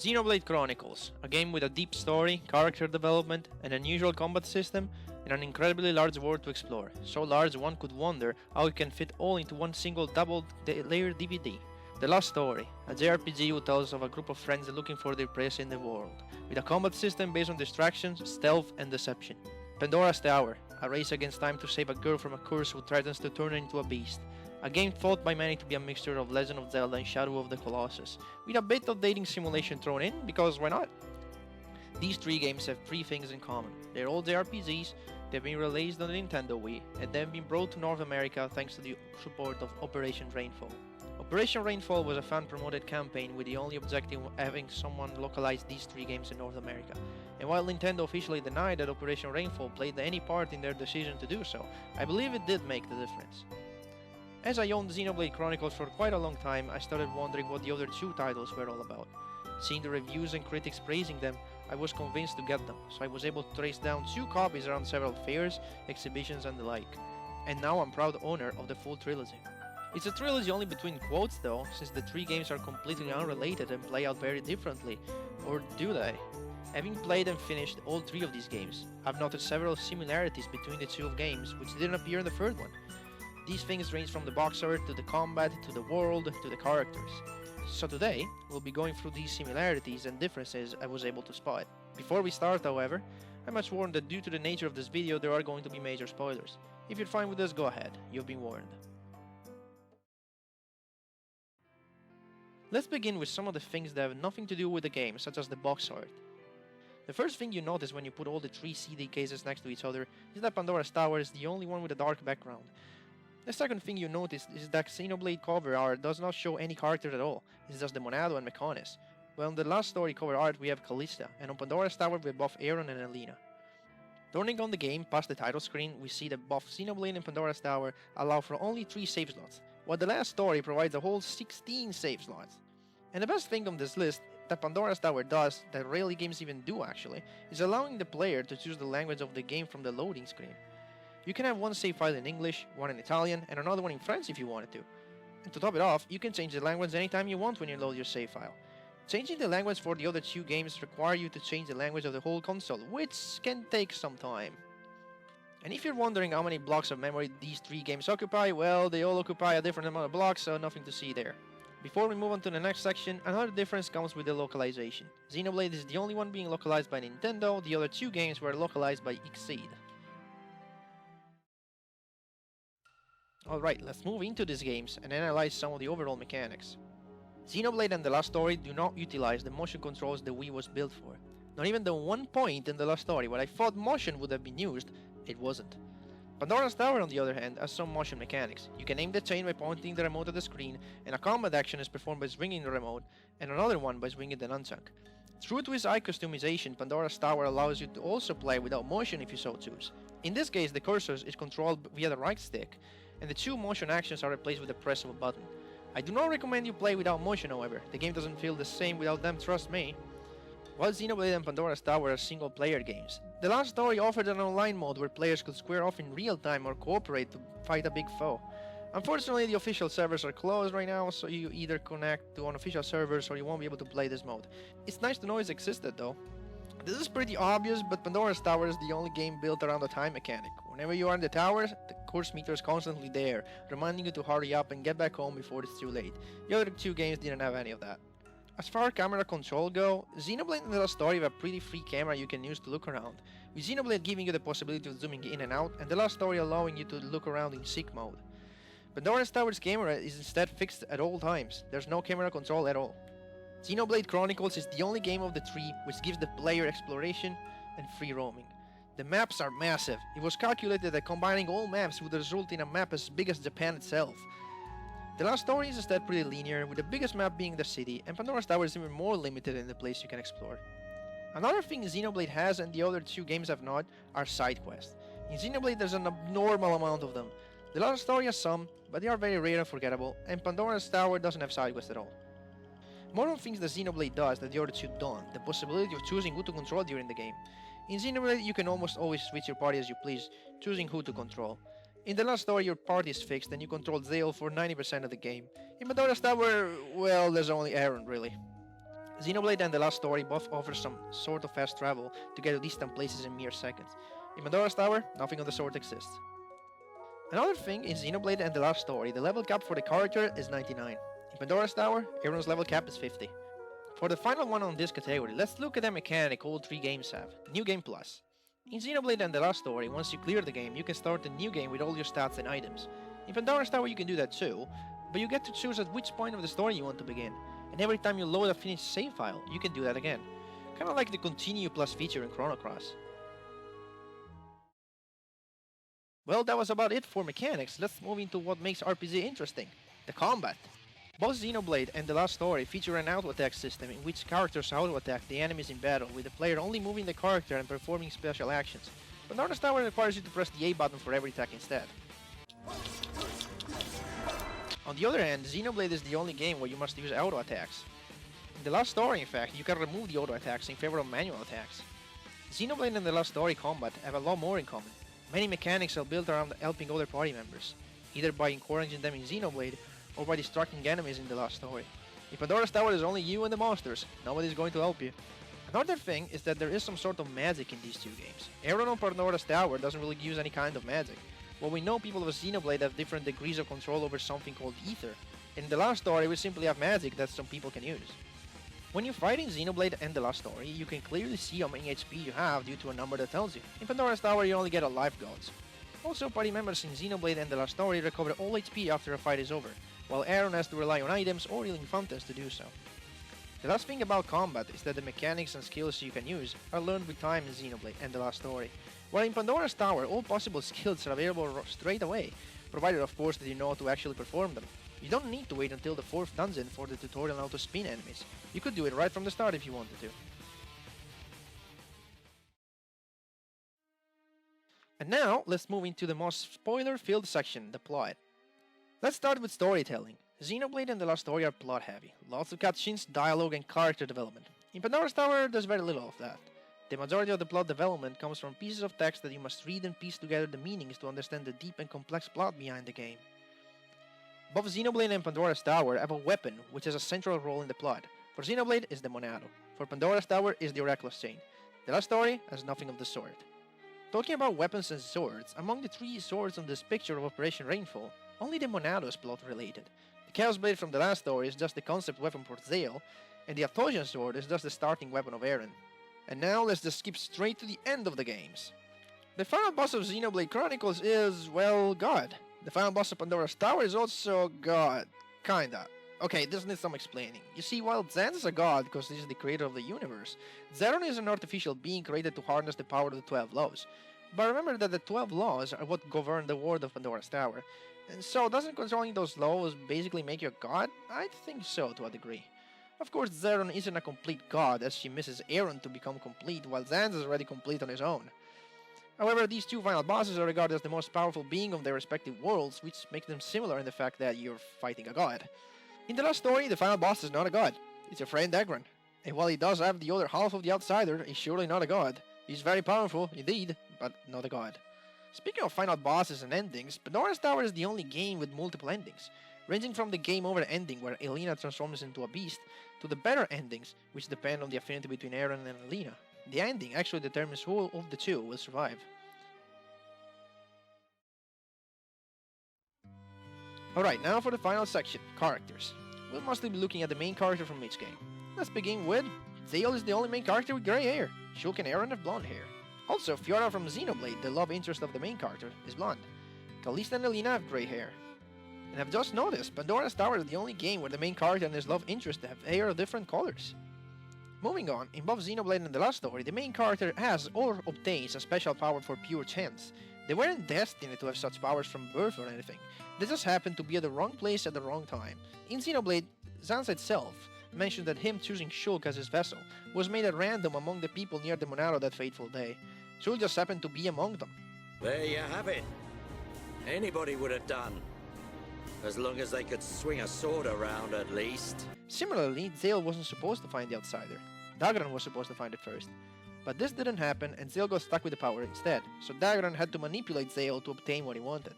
Xenoblade Chronicles, a game with a deep story, character development, an unusual combat system, and an incredibly large world to explore, so large one could wonder how it can fit all into one single double-layer DVD. The Last Story, a JRPG who tells of a group of friends looking for their place in the world, with a combat system based on distractions, stealth, and deception. Pandora's Tower, a race against time to save a girl from a curse who threatens to turn her into a beast. A game thought by many to be a mixture of Legend of Zelda and Shadow of the Colossus, with a bit of dating simulation thrown in, because why not? These three games have three things in common. They're all JRPGs, they've been released on the Nintendo Wii, and they've been brought to North America thanks to the support of Operation Rainfall. Operation Rainfall was a fan-promoted campaign with the only objective of having someone localize these three games in North America. And while Nintendo officially denied that Operation Rainfall played any part in their decision to do so, I believe it did make the difference. As I owned Xenoblade Chronicles for quite a long time, I started wondering what the other two titles were all about. Seeing the reviews and critics praising them, I was convinced to get them, so I was able to trace down 2 copies around several fairs, exhibitions and the like. And now I'm proud owner of the full trilogy. It's a trilogy only between quotes though, since the 3 games are completely unrelated and play out very differently. Or do they? Having played and finished all 3 of these games, I've noticed several similarities between the 2 games which didn't appear in the 3rd one. These things range from the box art to the combat, to the world, to the characters. So today, we'll be going through these similarities and differences I was able to spot. Before we start however, I must warn that due to the nature of this video there are going to be major spoilers. If you're fine with this, go ahead, you've been warned. Let's begin with some of the things that have nothing to do with the game, such as the box art. The first thing you notice when you put all the 3 CD cases next to each other is that Pandora's Tower is the only one with a dark background. The second thing you notice is that Xenoblade cover art does not show any characters at all, it's just the Monado and Mechonis. While in the Last Story cover art we have Callista, and on Pandora's Tower we have both Aaron and Elena. Turning on the game past the title screen, we see that both Xenoblade and Pandora's Tower allow for only 3 save slots, while the Last Story provides a whole 16 save slots. And the best thing on this list that Pandora's Tower does, that rarely games even do actually, is allowing the player to choose the language of the game from the loading screen. You can have one save file in English, one in Italian, and another one in French if you wanted to. And to top it off, you can change the language anytime you want when you load your save file. Changing the language for the other 2 games require you to change the language of the whole console, which can take some time. And if you're wondering how many blocks of memory these 3 games occupy, well, they all occupy a different amount of blocks, so nothing to see there. Before we move on to the next section, another difference comes with the localization. Xenoblade is the only one being localized by Nintendo, the other 2 games were localized by Xseed. Alright, let's move into these games and analyze some of the overall mechanics. Xenoblade and The Last Story do not utilize the motion controls the Wii was built for. Not even the one point in The Last Story where I thought motion would have been used, it wasn't. Pandora's Tower on the other hand has some motion mechanics. You can aim the chain by pointing the remote at the screen, and a combat action is performed by swinging the remote, and another one by swinging the nunchuck. True to its eye customization, Pandora's Tower allows you to also play without motion if you so choose. In this case, the cursor is controlled via the right stick, and the 2 motion actions are replaced with the press of a button. I do not recommend you play without motion however, the game doesn't feel the same without them, trust me. While Xenoblade and Pandora's Tower are single player games, The Last Story offered an online mode where players could square off in real time or cooperate to fight a big foe. Unfortunately the official servers are closed right now, so you either connect to unofficial servers or you won't be able to play this mode. It's nice to know it existed though. This is pretty obvious, but Pandora's Tower is the only game built around the time mechanic. Whenever you are in the tower, the course meter is constantly there, reminding you to hurry up and get back home before it's too late. The other 2 games didn't have any of that. As far as camera control go, Xenoblade and The Last Story have a pretty free camera you can use to look around, with Xenoblade giving you the possibility of zooming in and out, and The Last Story allowing you to look around in seek mode. Pandora's Tower's camera is instead fixed at all times, there's no camera control at all. Xenoblade Chronicles is the only game of the 3 which gives the player exploration and free roaming. The maps are massive. It was calculated that combining all maps would result in a map as big as Japan itself. The Last Story is instead pretty linear, with the biggest map being the city, and Pandora's Tower is even more limited in the place you can explore. Another thing Xenoblade has and the other 2 games have not are side quests. In Xenoblade there's an abnormal amount of them. The Last Story has some, but they are very rare and forgettable, and Pandora's Tower doesn't have side quests at all. More on things that Xenoblade does that the other 2 don't, the possibility of choosing who to control during the game. In Xenoblade you can almost always switch your party as you please, choosing who to control. In The Last Story your party is fixed and you control Zale for 90% of the game. In Pandora's Tower, well, there's only Aaron really. Xenoblade and The Last Story both offer some sort of fast travel to get to distant places in mere seconds. In Pandora's Tower, nothing of the sort exists. Another thing in Xenoblade and The Last Story, the level cap for the character is 99. In Pandora's Tower, everyone's level cap is 50. For the final one on this category, let's look at the mechanic all three games have, New Game Plus. In Xenoblade and The Last Story, once you clear the game, you can start a new game with all your stats and items. In Pandora's Tower you can do that too, but you get to choose at which point of the story you want to begin, and every time you load a finished save file, you can do that again. Kinda like the Continue Plus feature in Chrono Cross. Well, that was about it for mechanics. Let's move into what makes RPG interesting, the combat. Both Xenoblade and The Last Story feature an auto-attack system in which characters auto-attack the enemies in battle, with the player only moving the character and performing special actions. But Pandora's Tower requires you to press the A button for every attack instead. On the other hand, Xenoblade is the only game where you must use auto-attacks. In The Last Story, in fact, you can remove the auto-attacks in favor of manual attacks. Xenoblade and The Last Story combat have a lot more in common. Many mechanics are built around helping other party members, either by encouraging them in Xenoblade or by distracting enemies in The Last Story. In Pandora's Tower there's only you and the monsters, nobody's going to help you. Another thing is that there is some sort of magic in these two games. Everyone on Pandora's Tower doesn't really use any kind of magic. Well, we know people of Xenoblade have different degrees of control over something called Ether. In The Last Story we simply have magic that some people can use. When you fight in Xenoblade and The Last Story, you can clearly see how many HP you have due to a number that tells you. In Pandora's Tower you only get a life gauge. Also, party members in Xenoblade and The Last Story recover all HP after a fight is over, while Aaron has to rely on items or healing fountains to do so. The last thing about combat is that the mechanics and skills you can use are learned with time in Xenoblade and The Last Story, while in Pandora's Tower all possible skills are available straight away, provided of course that you know how to actually perform them. You don't need to wait until the 4th dungeon for the tutorial on how to spin enemies. You could do it right from the start if you wanted to. And now, let's move into the most spoiler-filled section, the plot. Let's start with storytelling. Xenoblade and The Last Story are plot-heavy. Lots of cutscenes, dialogue, and character development. In Pandora's Tower, there's very little of that. The majority of the plot development comes from pieces of text that you must read and piece together the meanings to understand the deep and complex plot behind the game. Both Xenoblade and Pandora's Tower have a weapon which has a central role in the plot. For Xenoblade is the Monado. For Pandora's Tower is the Oracular's Chain. The Last Story has nothing of the sort. Talking about weapons and swords, among the 3 swords on this picture of Operation Rainfall, only the Monado is plot related. The Chaos Blade from The Last Story is just the concept weapon for Zale, and the Athosian sword is just the starting weapon of Aaron. And now let's just skip straight to the end of the games. The final boss of Xenoblade Chronicles is, well, God. The final boss of Pandora's Tower is also God. Kinda. Okay, this needs some explaining. You see, while Zan is a god because he is the creator of the universe, Zeron is an artificial being created to harness the power of the 12 laws. But remember that the 12 laws are what govern the world of Pandora's Tower. And so, doesn't controlling those laws basically make you a god? I think so, to a degree. Of course, Zeron isn't a complete god, as she misses Aaron to become complete, while Zanz is already complete on his own. However, these 2 final bosses are regarded as the most powerful being of their respective worlds, which makes them similar in the fact that you're fighting a god. In The Last Story, the final boss is not a god. It's your friend Dagran. And while he does have the other half of the Outsider, he's surely not a god. He's very powerful, indeed, but not a god. Speaking of final bosses and endings, Pandora's Tower is the only game with multiple endings, ranging from the game over ending where Elena transforms into a beast, to the better endings, which depend on the affinity between Aaron and Elena. The ending actually determines who of the 2 will survive. Alright, now for the final section, characters. We'll mostly be looking at the main character from each game. Let's begin with... Zale is the only main character with grey hair. Shulk and Aaron have blonde hair. Also, Fiora from Xenoblade, the love interest of the main character, is blonde. Kalista and Elena have grey hair. And I've just noticed, Pandora's Tower is the only game where the main character and his love interest have hair of different colors. Moving on, in both Xenoblade and The Last Story, the main character has or obtains a special power for pure chance. They weren't destined to have such powers from birth or anything. They just happened to be at the wrong place at the wrong time. In Xenoblade, Zanza itself mentioned that him choosing Shulk as his vessel was made at random among the people near the Monado that fateful day. Shulk just happened to be among them. There you have it. Anybody would have done. As long as they could swing a sword around at least. Similarly, Zale wasn't supposed to find the Outsider. Dagran was supposed to find it first. But this didn't happen and Zale got stuck with the power instead, so Dagran had to manipulate Zale to obtain what he wanted.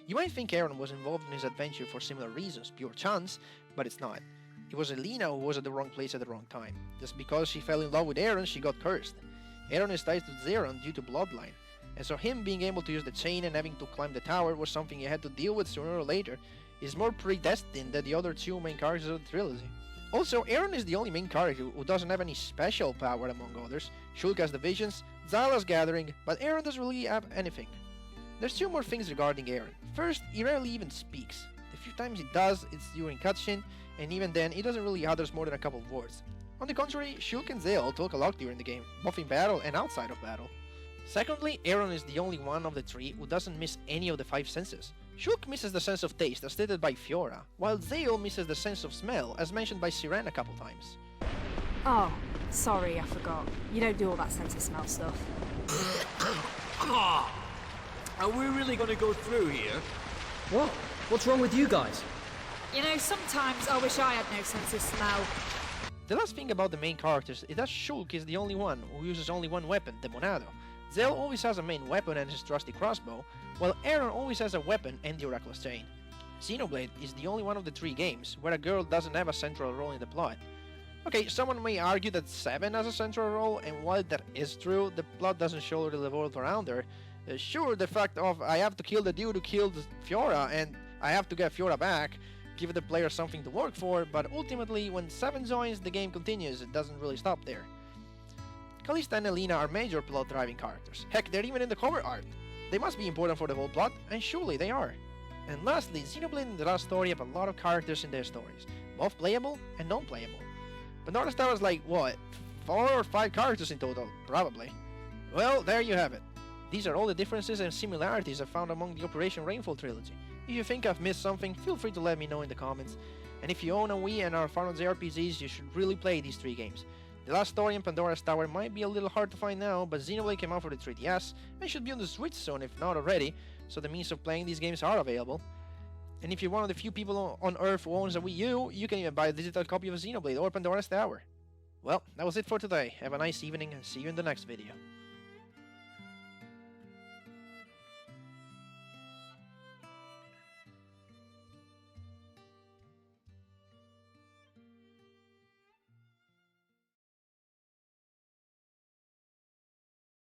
You might think Aaron was involved in his adventure for similar reasons, pure chance, but it's not. It was Elena who was at the wrong place at the wrong time. Just because she fell in love with Aaron, she got cursed. Aaron is tied to Xeron due to bloodline, and so him being able to use the chain and having to climb the tower was something he had to deal with sooner or later. Is more predestined than the other two main characters of the trilogy. Also, Aaron is the only main character who doesn't have any special power among others. Shulk has the visions, Xyla's gathering, but Aaron doesn't really have anything. There's two more things regarding Aaron. First, he rarely even speaks. The few times he does, it's during cutscene, and even then, he doesn't really utters more than a couple of words. On the contrary, Shulk and Zale talk a lot during the game, both in battle and outside of battle. Secondly, Aaron is the only one of the three who doesn't miss any of the 5 senses. Shulk misses the sense of taste, as stated by Fiora, while Zale misses the sense of smell, as mentioned by Siren a couple times. Oh, sorry, I forgot. You don't do all that sense of smell stuff. Are we really gonna go through here? What? What's wrong with you guys? You know, sometimes I wish I had no sense of smell. The last thing about the main characters is that Shulk is the only one who uses only one weapon, the Monado. Zale always has a main weapon and his trusty crossbow, while Aaron always has a weapon and the Oracle's chain. Xenoblade is the only one of the 3 games where a girl doesn't have a central role in the plot. Okay, someone may argue that 7 has a central role, and while that is true, the plot doesn't show the world around her. Sure, the fact of I have to kill the dude who killed Fiora and I have to get Fiora back, give the player something to work for, but ultimately when 7 joins, the game continues, it doesn't really stop there. Calista and Elena are major plot-driving characters. Heck, they're even in the cover art. They must be important for the whole plot, and surely they are. And lastly, Xenoblade and the Last Story have a lot of characters in their stories, both playable and non-playable. Pandora's Tower is like, what, 4 or 5 characters in total, probably. Well, there you have it. These are all the differences and similarities I found among the Operation Rainfall Trilogy. If you think I've missed something, feel free to let me know in the comments. And if you own a Wii and are fond of JRPGs, you should really play these 3 games. The Last Story and Pandora's Tower might be a little hard to find now, but Xenoblade came out for the 3DS, and should be on the Switch soon if not already, so the means of playing these games are available. And if you're one of the few people on Earth who owns a Wii U, you can even buy a digital copy of Xenoblade or Pandora's Tower. Well, that was it for today. Have a nice evening and see you in the next video.